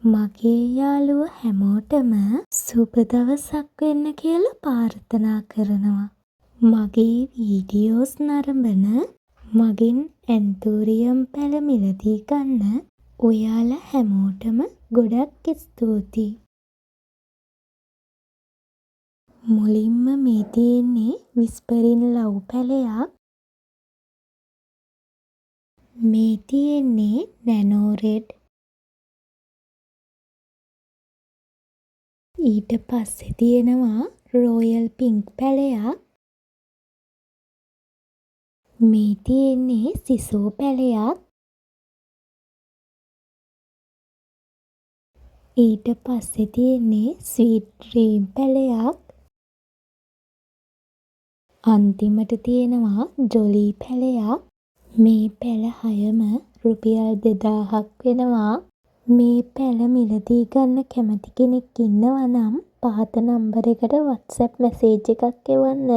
මගේ යාළුවෝ හැමෝටම සුබ දවසක් වෙන්න කියලා ප්‍රාර්ථනා කරනවා. මගේ වීඩියෝස් නරඹන මගෙන් ඇන්තූරියම් පැළ මිලදී ගන්න ඔයාලා හැමෝටම ගොඩක් ස්තුතියි. මුලින්ම මේ තියෙන්නේ විස්පරින් ලව් පැළයක්. මේ තියෙන්නේ නැනෝ රෙඩ්. ඊට පස්සේ තියෙනවා රෝයල් පින්ක් පැළයක්. මේ තියෙන්නේ සිසෝ පැළයක්. ඊට පස්සේ තියෙන්නේ ස්වීට් ඩ්‍රීම් පැළයක්. අන්තිමට තියෙනවා ජොලී පැළයක්. මේ පැළ 6ම රුපියල් 2000ක් වෙනවා. මේ පැළ මිලදී ගන්න කැමති කෙනෙක් ඉන්නවා නම් පහත නම්බර් එකට WhatsApp මැසේජ් එකක් එවන්න.